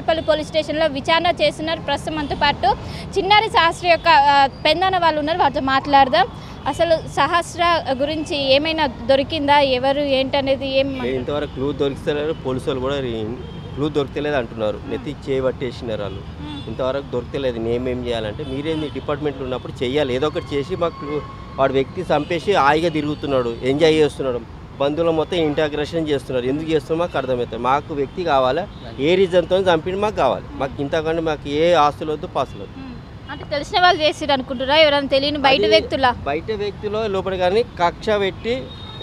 Kukatpally police స్టేషన్లో విచారణ చేస్తున్నారు. ప్రస్తుతం మనతో పాటు చిన్నారి సహస్ర యొక్క పెందన వాళ్ళు ఉన్నారు, వారితో మాట్లాడదాం. అసలు సహస్ర గురించి ఏమైనా దొరికిందా, ఎవరు ఏంటనేది ఇంతవరకు క్లూ దొరికితలేరు. పోలీసు వాళ్ళు కూడా క్లూ దొరికితలేదు అంటున్నారు. నెత్తి చేయబట్టేసినారు వాళ్ళు. ఇంతవరకు దొరికితలేదు. నేమేం చేయాలంటే మీరేంది డిపార్ట్మెంట్లో ఉన్నప్పుడు చెయ్యాలి, ఏదో ఒకటి చేసి మాకు వాడు వ్యక్తి చంపేసి హాయిగా తిరుగుతున్నాడు, ఎంజాయ్ చేస్తున్నాడు, బంధువులు మొత్తం ఇంటాగ్రేషన్ చేస్తున్నారు. ఎందుకు చేస్తున్నారు మాకు అర్థమవుతుంది. మాకు వ్యక్తి కావాలా, ఏ రీజన్తో చంపిన మాకు కావాలి. మాకు ఇంతకంటే మాకు ఏ ఆస్తులు వద్దు, పాసులు వద్దు. అంటే తెలిసిన వాళ్ళు చేసిరు అనుకుంటారా, ఎవరైనా తెలియని బయట వ్యక్తులు లోపల కానీ కక్ష పెట్టి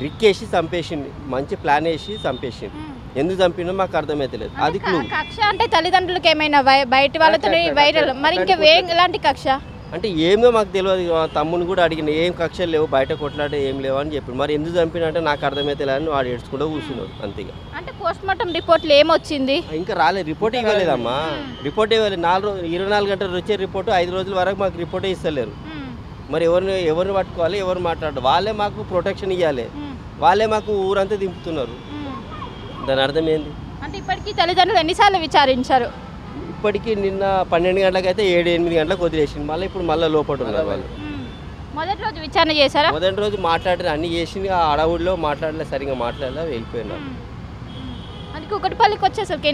రిక్కేసి చంపేసింది. మంచి ప్లాన్ వేసి చంపేసింది. ఎందుకు చంపినో మాకు అర్థమైతలేదు. అది క్లూ. కక్ష అంటే తల్లిదండ్రులకి ఏమైనా బయట వాళ్ళతో వైరల్, మరి ఇంకా ఎలాంటి కక్ష అంటే ఏమో మాకు తెలియదు. తమ్ముని కూడా అడిగిన ఏం కక్షలు లేవు, బయట కొట్లాడే ఏం లేవు అని చెప్పి. మరి ఎందుకు చంపినంటే నాకు అర్థమైతే అని వాడు ఏడ్చుకుంటూ కూర్చున్నాడు అంతేగా. అంటే పోస్ట్ మార్టం రిపోర్ట్లు ఏమొచ్చింది ఇంకా రాలేదు, రిపోర్ట్ ఇవ్వలేదమ్మా. రిపోర్ట్ ఇవ్వలేదు. 24 గంటలు వచ్చే రిపోర్టు 5 రోజుల వరకు మాకు రిపోర్టే ఇస్తలేరు. మరి ఎవరిని పట్టుకోవాలి, ఎవరు మాట్లాడాలి? వాళ్ళే మాకు ప్రొటెక్షన్ ఇవ్వాలి, వాళ్ళే మాకు ఊరంతా దింపుతున్నారు. దాని అర్థం ఏంది? అంటే ఇప్పటికీ తల్లిదండ్రులు ఎన్నిసార్లు విచారించారు? ఇప్పటికీ నిన్న 12 గంటలకు అయితే 7-8 గంటలకు వదిలేసింది. మళ్ళీ లోపల ఉన్నారు వాళ్ళు. మొదటి రోజు విచారణ చేశారా? మొదటి రోజు మాట్లాడారు, అన్ని చేసింది. ఆ అడవుల్లో మాట్లాడలే, సరిగ్గా మాట్లాడలే, వెళ్ళిపోయినారు. అది కుకట్పల్లికి వచ్చేసరికి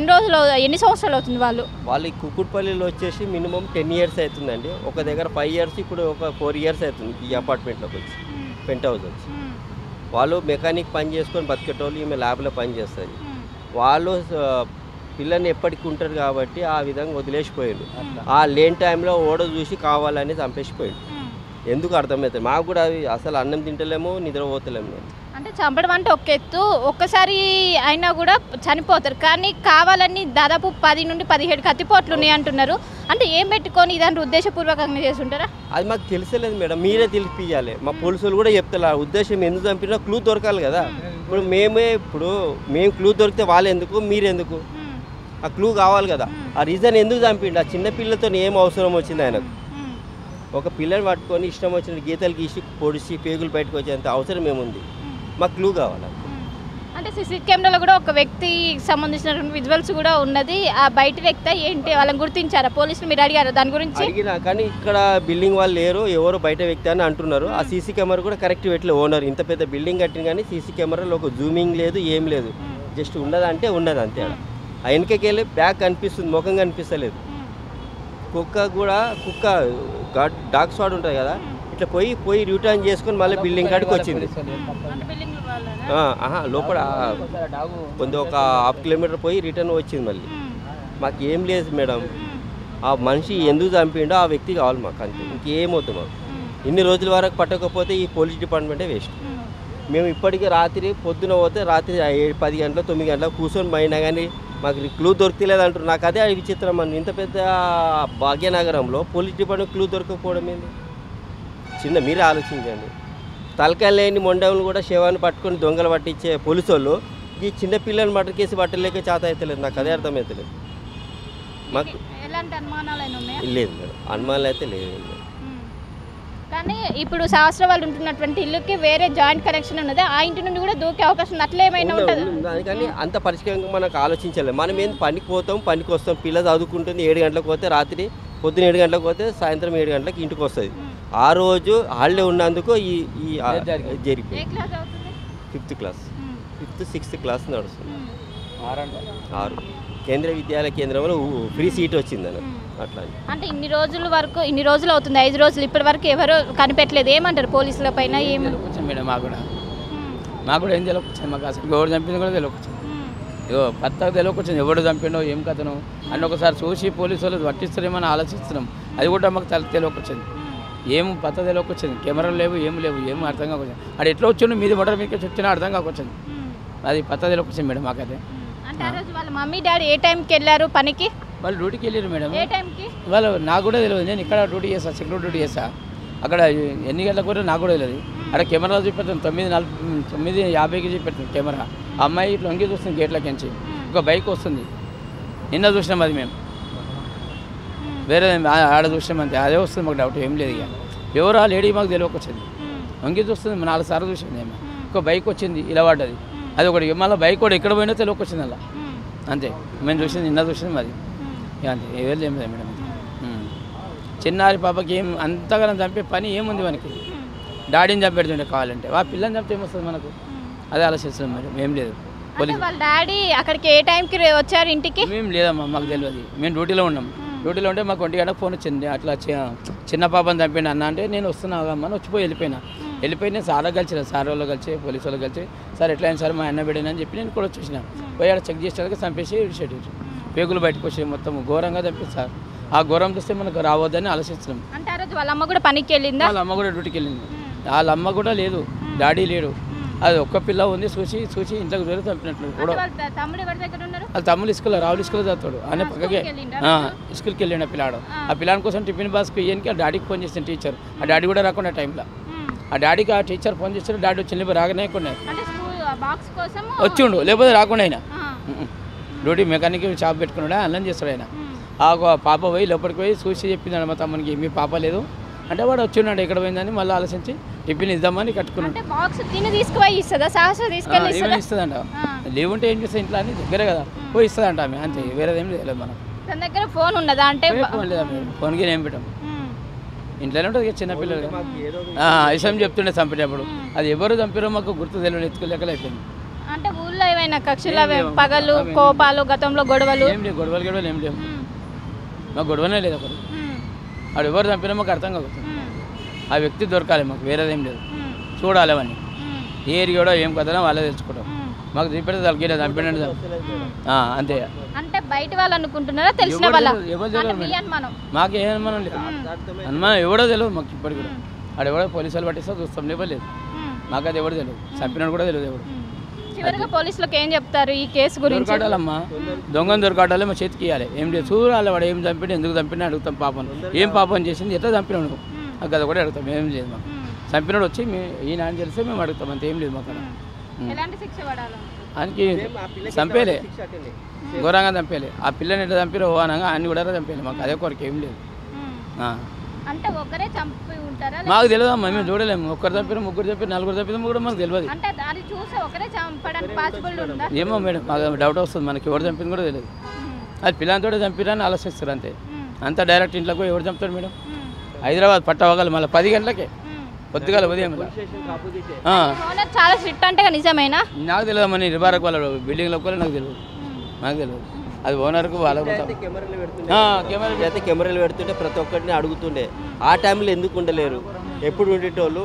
ఎన్ని సంవత్సరాలు అవుతుంది? వాళ్ళు కుకుట్పల్లిలో వచ్చేసి మినిమం 10 years అవుతుందండి. ఒక దగ్గర 5 years, ఇప్పుడు ఒక 4 years అవుతుంది ఈ అపార్ట్మెంట్లోకి వచ్చి, పెంట్ హౌస్ వచ్చి. వాళ్ళు మెకానిక్ పని చేసుకొని బతికేటోళ్ళు, ఈమె ల్యాబ్లో పని చేస్తుంది. వాళ్ళు పిల్లల్ని ఎప్పటికీ ఉంటారు కాబట్టి ఆ విధంగా వదిలేసిపోయాడు. ఆ లేని టైంలో ఓడ చూసి కావాలని చంపేసిపోయాడు. ఎందుకు అర్థమవుతుంది మాకు కూడా. అవి అసలు అన్నం తింటలేము, నిద్రపోతలేము. అంటే చంపడం అంటే ఒక ఎత్తు, ఒక్కసారి అయినా కూడా చనిపోతారు, కానీ కావాలని దాదాపు 10 నుండి 17 కత్తిపోట్లు ఉన్నాయి అంటున్నారు. అంటే ఏం పెట్టుకొని ఇదాన్ని ఉద్దేశపూర్వకంగా చేస్తుంటారా? అది మాకు తెలిసలేదు మేడం, మీరే తెలిపియాలి. మా పోలీసులు కూడా చెప్తారు ఆ ఉద్దేశం ఎందుకు చంపినా క్లూ దొరకాలి కదా. ఇప్పుడు మేము క్లూ దొరికితే వాళ్ళు ఎందుకు, మీరెందుకు? ఆ క్లూ కావాలి కదా. ఆ రీజన్ ఎందుకు చంపిండు? ఆ చిన్నపిల్లతో ఏం అవసరం వచ్చింది ఆయనకు? ఒక పిల్లని పట్టుకొని ఇష్టం వచ్చిన గీతలు గీసి పొడిచి పేగులు బయటకు వచ్చేంత అవసరం ఏముంది? మాకు క్లూ కావాలి. అంటే సీసీ కెమెరాలో కూడా ఒక వ్యక్తికి సంబంధించినటువంటి విజువల్స్ కూడా ఉన్నది. ఆ బయట వ్యక్తి ఏంటి, వాళ్ళని గుర్తించారా పోలీసులు? మీరు అడిగారు దాని గురించి? అడిగినా కానీ ఇక్కడ బిల్డింగ్ వాళ్ళు లేరు, ఎవరు బయట వ్యక్తి అని అంటున్నారు. ఆ సీసీ కెమెరా కూడా కరెక్ట్ పెట్టలేదు ఓనర్. ఇంత పెద్ద బిల్డింగ్ కట్టిన కానీ సీసీ కెమెరాలో ఒక జూమింగ్ లేదు, ఏం లేదు. జస్ట్ ఉన్నదంటే ఉన్నది అంతే. ఆ వెనకకి వెళ్ళి బ్యాగ్ కనిపిస్తుంది, ముఖం కనిపిస్తలేదు. కుక్క డాగ్ స్వాడ్ ఉంటుంది కదా, ఇట్లా పోయి రిటర్న్ చేసుకొని మళ్ళీ బిల్డింగ్ కాడికి వచ్చింది. లోపల కొంత ఒక 1/2 kilometer పోయి రిటర్న్ వచ్చింది మళ్ళీ. మాకు ఏం లేదు మేడం. ఆ మనిషి ఎందుకు చంపిండో ఆ వ్యక్తి కావాలి మాకు, అంతే. ఇంకేమవుతుంది మాకు. ఇన్ని రోజుల వరకు పట్టకపోతే ఈ పోలీస్ డిపార్ట్మెంటే వేస్ట్. మేము ఇప్పటికీ రాత్రి పొద్దున పోతే రాత్రి 10 గంటల 9 గంటలకు కూర్చొని పోయినా కానీ మాకు క్లూ దొరికిలేదు అంటారు. నాకు అదే విచిత్రం అండి. ఇంత పెద్ద భాగ్యనగరంలో పోలీస్ డిపార్ట్మెంట్ క్లూ దొరకకపోవడం ఏంది? మీరే ఆలోచించండి. తలకాయ లేని మొండవులు కూడా శవాన్ని పట్టుకొని దొంగలు పట్టించే పోలీసు వాళ్ళు ఈ చిన్న పిల్లల్ని మటర్ కేసు పట్టలేక చేత అవుతలేదు. నాకు అదే అర్థమవుతలేదు. మాకు ఎలాంటి అనుమానాలు లేదు మేడం, అనుమానాలు అయితే లేదు. కానీ ఇప్పుడు సహస్ర వాళ్ళు ఉంటున్నటువంటి ఇల్లుకి వేరే జాయింట్ కనెక్షన్ ఉన్నది, ఆ ఇంటి నుండి కూడా దూకే అవకాశం అట్లా ఏమైనా ఉంటుంది? కానీ అంత పరిష్కారంగా మనకు ఆలోచించలేదు. మనం ఏంది పనికి పోతాం, పనికి వస్తాం. పిల్ల చదువుకుంటుంది, 7 గంటలకు పోతే రాత్రి, పొద్దున 7 గంటలకు పోతే సాయంత్రం 7 గంటలకు ఇంటికి వస్తుంది. ఆ రోజు హాలిడే ఉన్నందుకు ఈ జరిగిపోయింది. 5th class, 5th 6th class నడుస్తుంది. 6 కేంద్రీయ విద్యాలయ కేంద్రంలో ఫ్రీ సీట్ వచ్చిందని అట్లా. అంటే ఇన్ని రోజులు అవుతుంది, 5 రోజులు ఇప్పటి వరకు ఎవరు కనిపెట్టలేదు. ఏమంటారు పోలీసుల పైన? మేడం మాకు కూడా ఏం తెలియకొచ్చింది. మాకు అసలు ఎవరు చంపింది కూడా తెలియకొచ్చింది. ఏదో పత్తకు తెలియకొచ్చింది, ఎవడు చంపిండో ఏం కథను అని ఒకసారి చూసి పోలీసు వాళ్ళు పట్టిస్తారేమని ఆలోచిస్తున్నాం. అది కూడా మాకు తెలియకొచ్చింది. ఏం పత్త తెలియకొచ్చింది. కెమెరాలు లేవు, ఏం అర్థం కాకొచ్చింది. అది ఎట్లా వచ్చిండు మీది మొదటి మీకు వచ్చినా అర్థం కాకొచ్చింది. అది పత్త తెలియకొచ్చింది మేడం మాకైతే. అంటే ఆ రోజు వాళ్ళ మమ్మీ డాడీ ఏ టైంకి వెళ్ళారు పనికి? వాళ్ళు డ్యూటీకి వెళ్ళారు మేడం. ఏ టైంకి? వాళ్ళు నాకు కూడా తెలియదు. నేను ఇక్కడ డ్యూటీ చేస్తా, సెక్యూరిటీ డ్యూటీ చేస్తా. అక్కడ ఎన్ని గంటలకు కూడా నాకు కూడా తెలియదు. అక్కడ కెమెరా చూపెట్టాను 9:50కి చూపెట్టాను కెమెరా. ఆ అమ్మాయి ఇట్లా వంగి చూస్తుంది గేట్లకించి, ఒక బైక్ వస్తుంది. నిన్న చూసినాం అది మేము, వేరే ఆడ చూసినాం అంతే. అదే వస్తుంది మాకు డౌట్, ఏం లేదు. ఇక ఎవరు ఆ లేడీ మాకు తెలియకొచ్చింది. వంగి చూస్తుంది, 4 సార్లు చూసింది మేము. ఒక బైక్ వచ్చింది, ఇలా పడ్డది. అది ఒకటి మళ్ళీ బైక్ కూడా ఎక్కడ పోయినా తెలియకొచ్చింది అలా, అంతే. మేము చూసింది నిన్న చూసింది అది. అంతే ఎవరు ఏం లేదు మేడం. చిన్నారి పాపకి ఏం అంతగానం చంపే పని ఏముంది మనకి? డాడీని చంపెడుతుండే కావాలంటే, ఆ పిల్లని చంపితే ఏమొస్తుంది మనకు? అదే ఆలోచిస్తున్నాం మేడం. ఏం లేదు. వాళ్ళ డాడీ అక్కడికి ఏ టైంకి వచ్చారు ఇంటికి? మేము లేదమ్మా, మాకు తెలియదు. మేము డ్యూటీలో ఉన్నాం. డ్యూటీలో ఉంటే మాకు 1 గంటకు ఫోన్ వచ్చింది, అట్లా చిన్న పాపని చంపండి అన్న అంటే నేను వస్తున్నామని వచ్చిపోయి వెళ్ళిపోయి నేను సార్ కలిసి సార్ వాళ్ళు కలిసి పోలీసు వాళ్ళు కలిసి సార్ ఎట్లా అయినా సార్ మా అన్న బిడ్డని అని చెప్పి నేను కూడా వచ్చేసిన. పోయి ఆడ చెక్ చేసేదాకా చంపేసి విడిచేటి పేగులు బయటకు వచ్చి మొత్తం ఘోరంగా చంపేసి సార్. ఆ ఘోరం చూస్తే మనకు రావద్దని ఆలోచిస్తున్నాం. అంటే ఆ రోజు వాళ్ళ అమ్మ కూడా పనికి వెళ్ళిందా? వాళ్ళ అమ్మ కూడా డ్యూటీకి వెళ్ళింది. వాళ్ళ అమ్మ కూడా లేదు, డాడీ లేడు. అది ఒక్క పిల్ల ఉంది, చూసి ఇంట్లోకి దూరం చంపినట్లు కూడా. వాళ్ళ తమ్ముడు ఇసుకలో రావులు ఇసుకలో చదువుతాడు ఆయన పక్కకే స్కూల్కి వెళ్ళిండు ఆ పిల్లాడు. ఆ పిల్లాడి కోసం టిఫిన్ బాక్స్కి ఇయ్యడానికి ఆ డాడీకి ఫోన్ చేసిన టీచర్. ఆ డాడీ కూడా రాకుండా టైంలో ఆ డాడీకి ఆ టీచర్ ఫోన్ చేస్తాడు. డాడీ వచ్చి రాగానే వచ్చిండు, లేకపోతే రాకుండా ఆయన డ్యూటీ మెకానిక్ షాప్ పెట్టుకున్నాడు, అన్నం చేస్తాడు ఆయన. ఆ పాప పోయి లోపలికి పోయి చూసి చెప్పింది మా తమ్మునికి మీ పాప లేదు అంటే వాడు వచ్చిన్నాడు ఎక్కడ పోయిందని మళ్ళీ ఆలోచించి టిఫిన్ ఇద్దామని కట్టుకున్నాడు. ఇస్తుందంట. లీవ్ ఉంటే ఏం చేస్తా ఇంట్లో అని దగ్గరే కదా పోయి ఇస్తుందంట ఆమె, అంతే. వేరేదేం లేదు మనం దగ్గర ఫోన్ ఉన్నదా అంటే? ఫోన్ లేదా ఫోన్కి ఏం పెట్టాం, ఇంట్లోనే ఉంటుంది చిన్నపిల్లలు. విషయం చెప్తుండే చంపేటప్పుడు అది ఎవరు చంపారో మాకు గుర్తు తెలియదు, ఎత్తుకోలేకలు అయిపోయింది. అంటే ఊళ్ళో ఏమైనా కక్షల పగలు కోపాలు గతంలో గొడవలు? ఏం లేవు, గొడవలు ఏం లేవు, మాకు గొడవనే లేదు. ఒకరు వాడు ఎవరు చంపినా మాకు అర్థం కాకపోతుంది. ఆ వ్యక్తి దొరకాలి మాకు, వేరేదేం లేదు. చూడాలి అవన్నీ ఏ ఏరియాడో ఏం కదనా వాళ్ళే తెలుసుకుంటాం. మాకు చూపెడితే తలకి చంపినండి అంతే. అంటే బయట వాళ్ళు అనుకుంటున్నారా తెలిసిన వాళ్ళ? మాకు ఏ అనుమానం లేదు, అనుమానం ఎవడో తెలియదు మాకు ఇప్పటికి కూడా. వాడు ఎవడో పోలీసు వాళ్ళు పట్టిస్తా చూస్తాం, లేవలేదు మాకు అది ఎవరు తెలియదు, చంపినాడు కూడా తెలియదు ఎవడు. చివరిగా పోలీసులకు ఏం చెప్తారు ఈ కేసు గురించి? దొరకాటాలమ్మా, దొంగను దొరకాటాలి, మా చేతికి ఇవ్వాలి. ఏం లేదు చూడాలి, వాడు ఏం చంపినా ఎందుకు చంపినా అడుగుతాం. పాపను ఏం పాపం చేసింది, ఎట్లా చంపినాడు అది కదా కూడా అడుగుతాం. ఏం లేదు మాకు, చంపినాడు వచ్చి ఈయన అని తెలిస్తే మేము అడుగుతాం, అంత ఏం లేదు మాకు. ఆయనకి చంపేలే, ఘోరంగా చంపేలే. ఆ పిల్లని ఎట్లా చంపారో అనగా అన్ని కూడా చంపేయాలి మాకు, అదే కొరకు ఏం లేదు. అంటే ఒకరే చంపి ఉంటారా? మాకు తెలియదమ్మా, మేము చూడలేము. ఒక్కరు చంపారు, ముగ్గురు చంపారు, నలుగురు చంపారు కూడా మాకు తెలియదు. అంటే అది చూసి ఒకరే చంపడానికి పాసిబుల్ ఉందా? ఏమో మేడం, మాకు డౌట్ వస్తుంది, మనకి ఎవరు చంపింది కూడా తెలియదు. అది పిల్లలతో చంపిరని ఆలోచిస్తారు అంతే. అంతా డైరెక్ట్ ఇంట్లోకి ఎవరు చంపుతారు మేడం? హైదరాబాద్ పట్టవగల మళ్ళీ 10 గంటలకే పొద్దుగాల ఉదయం. చాలా స్ట్రిక్ట్ అంటే నిజమేనా? నాకు తెలియదు మన నిబారక్ వాళ్ళ బిల్డింగ్లో కూడా నాకు తెలియదు, అది ఓనర్కు వాళ్ళకి. కెమెరాలు పెడుతుంటే ప్రతి ఒక్కరిని అడుగుతుండే. ఆ టైంలో ఎందుకు ఉండలేరు? ఎప్పుడు ఉండేటోళ్ళు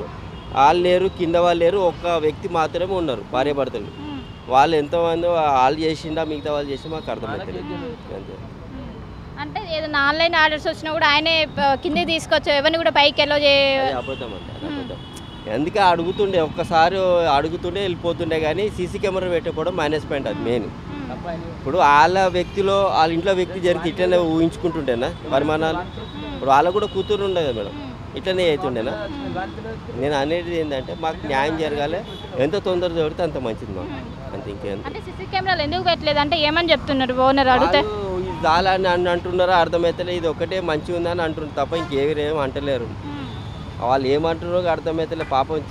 వాళ్ళు లేరు, కింద వాళ్ళు లేరు, ఒక్క వ్యక్తి మాత్రమే ఉన్నారు భార్య భర్తలు. వాళ్ళు ఎంతోమంది వాళ్ళు చేసిండా మిగతా వాళ్ళు చేసి మాకు అర్థమవుతుంది అంతే. అంటే ఏదైనా ఆన్లైన్ ఆర్డర్స్ వచ్చినా కూడా ఆయనే కిందకి తీసుకొచ్చి ఎవరిని కూడా పైకి ఎలా అబద్ధం అంటే అబద్ధం. అందుకే అడుగుతుండే, ఒక్కసారి అడుగుతుండే వెళ్ళిపోతుండే. కానీ సీసీ కెమెరా పెట్టకపోవడం మైనస్ పాయింట్, అది మెయిన్. ఇప్పుడు వాళ్ళ వ్యక్తిలో వాళ్ళ ఇంట్లో వ్యక్తి జరిగితే ఇట్లనే ఊహించుకుంటుండేనా పరిమాణాలు? ఇప్పుడు వాళ్ళకు కూడా కూతురు ఉండదు మేడం, ఇట్లనే అవుతుండేనా? నేను అనేది ఏంటంటే మాకు న్యాయం జరగాలి, ఎంత తొందర జరిగితే అంత మంచిది మాకు, అంతే. ఇంకేం సీసీ కెమెరాలు ఎందుకు పెట్టలేదు అంటే ఏమని చెప్తున్నారు ఓనర్ అడిగితే? చాలా అని అంటున్నారో అర్థమవుతలే, ఇది ఒకటే మంచిగా ఉందని అంటున్నారు తప్ప ఇంకేమీ అంటలేరు. వాళ్ళు ఏమంటున్నారో అర్థమవుతలే. పాపం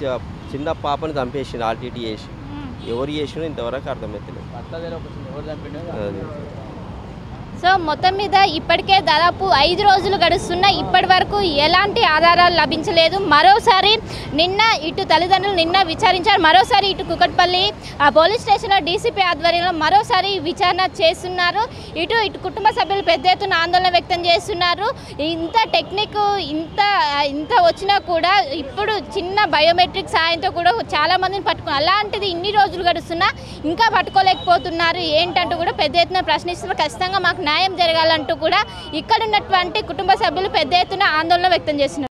చిన్న పాపని చంపేసిండు ఆర్టీటీ చేసి, ఎవరు చేసినా ఇంతవరకు అర్థమవుతలేదు. సో మొత్తం మీద ఇప్పటికే దాదాపు 5 రోజులు గడుస్తున్నా ఇప్పటి వరకు ఎలాంటి ఆధారాలు లభించలేదు. మరోసారి నిన్న ఇటు తల్లిదండ్రులు నిన్న విచారించారు, మరోసారి ఇటు కుకట్పల్లి పోలీస్ స్టేషన్లో డీసీపీ ఆధ్వర్యంలో మరోసారి విచారణ చేస్తున్నారు. ఇటు కుటుంబ సభ్యులు పెద్ద ఎత్తున ఆందోళన వ్యక్తం చేస్తున్నారు. ఇంత టెక్నిక్ ఇంత వచ్చినా కూడా ఇప్పుడు చిన్న బయోమెట్రిక్ సాయంతో కూడా చాలామందిని పట్టుకున్నారు. అలాంటిది ఇన్ని రోజులు గడుస్తున్నా ఇంకా పట్టుకోలేకపోతున్నారు ఏంటంటూ కూడా పెద్ద ఎత్తున ప్రశ్నిస్తున్నారు. ఖచ్చితంగా మాకు న్యాయం జరగాలంటూ కూడా ఇక్కడ ఉన్నటువంటి కుటుంబ సభ్యులు పెద్ద ఎత్తున ఆందోళన వ్యక్తం చేస్తున్నారు.